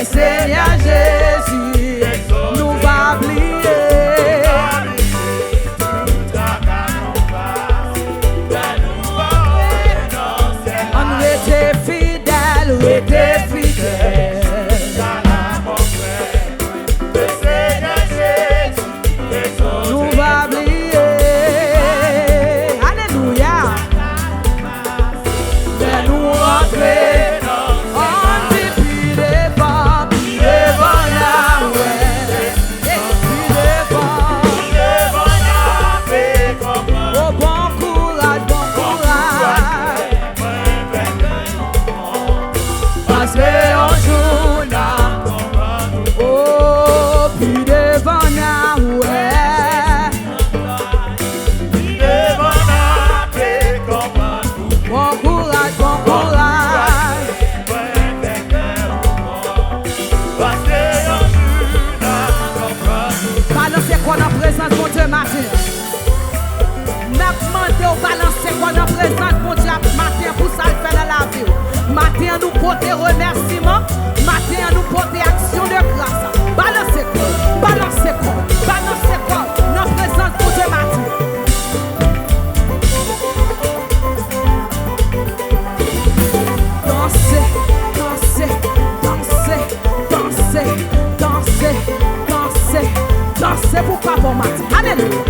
Seigneur Jésus, nous va oublier. On était fidèle, on était fidèle. Nous va oublier. Alléluia. De nous rentrer. Matin nous porter remerciement, matin nous porter action de grâce. Balancez quoi, balancez quoi, balancez quoi, notre présence pour ce matin. Dansez, dansez, dansez, dansez, dansez, dansez, dansez pour pas bon matin. Alléluia.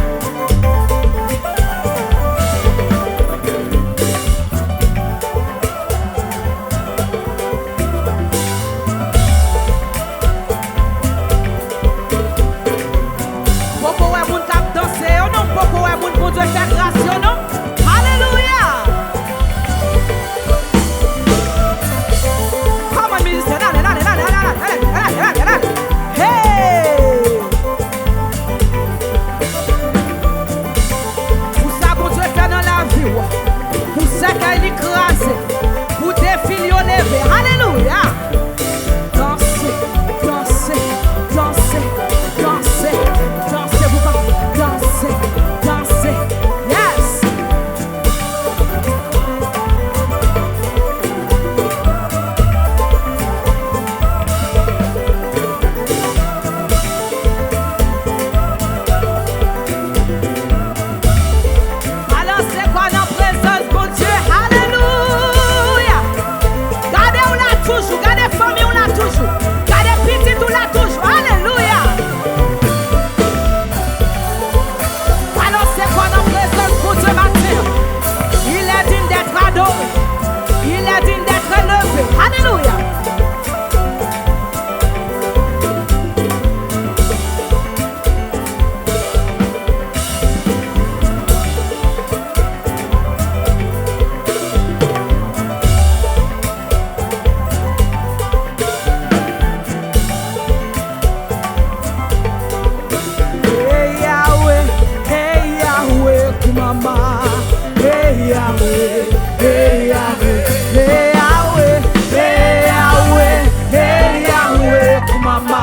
hey Yahweh, hey Yahweh, hey Yahweh, hey Yahweh, hey Yahweh, mama,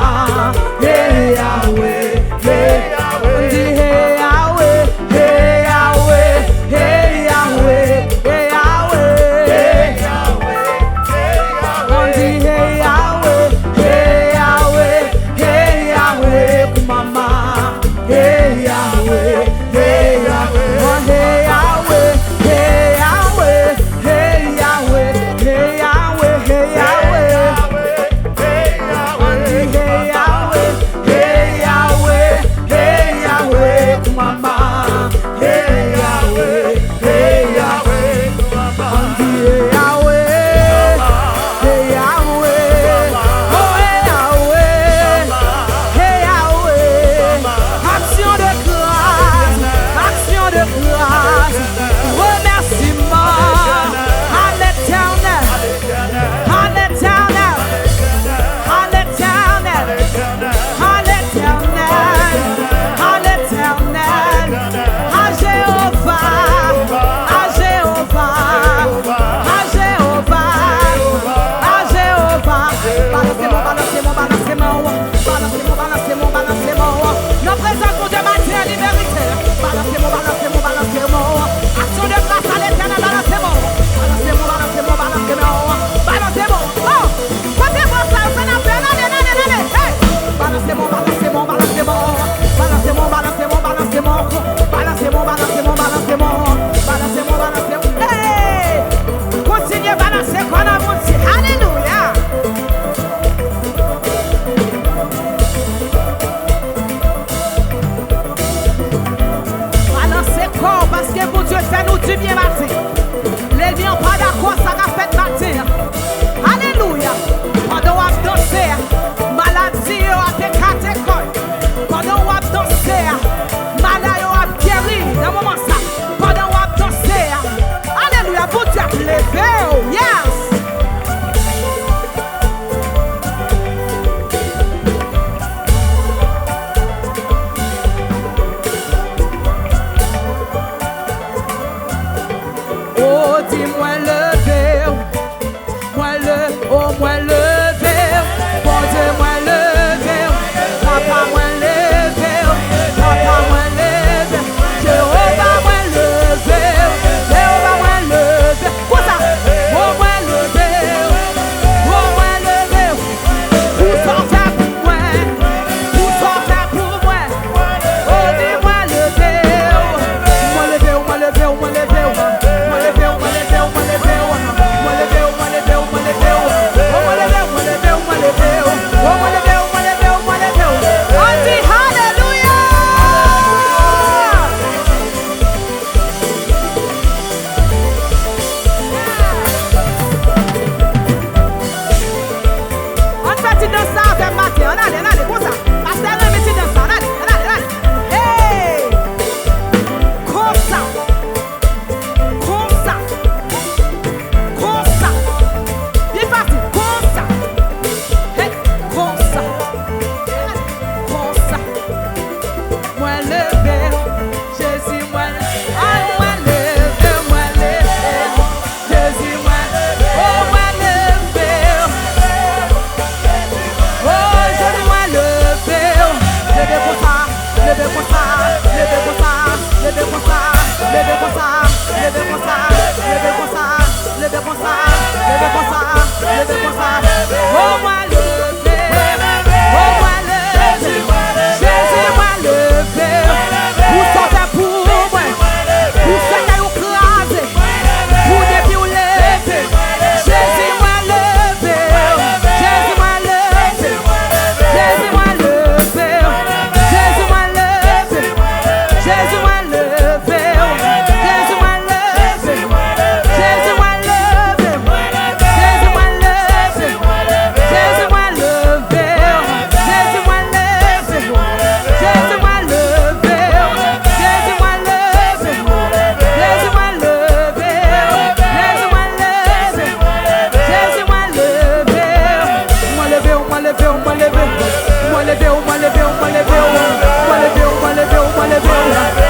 hey Yahweh, hey Yahweh, hey Yahweh, hey Yahweh, hey Yahweh, hey Yahweh, hey Yahweh, hey Yahweh, hey Yahweh, hey Yahweh, mama, hey Yahweh, hey Yahweh, hey Yahweh, hey Yahweh, hey Yahweh, hey Yahweh, hey Yahweh, hey Yahweh, hey Yahweh, hey Yahweh, mama, hey Yahweh, hey Yahweh, mama, hey Yahweh, hey Yahweh, oh hey Yahweh, hey Yahweh, action de grâce, remerciement à l'éternel, à l'éternel, à l'éternel, à l'éternel, à l'éternel, à Jéhovah, à Jéhovah, à Jéhovah, à Jéhovah. Balancez-moi. Nos présents pour Dieu matin, liberté. Balancez-moi. Action de grâce à l'éternel, balancez-moi. Oh, côté-moi ça, ça n'a fait, allez. Hey, balancez-moi. Hey, continuez balancer, qu'on a monté. Alléluia. Balancez corps parce que pour Dieu fait nous du bien matin. Les lions pas d'accord, ça va fait matin. Alléluia. Pendant on a dansé, maladie a été catégorie. Pendant on a dansé, maladie a guéri. Dans le moment ça, pendant on a dansé. Alléluia, pour Dieu a levé. Yes. Oh, dis-moi lever, moi lever, bon Dieu moi lever, papa moi lever, Jéhovah moi lever, quoi ça? Oh moi lever, pour sortir pour moi, oh dis-moi lever, moi lever. Moi leveu.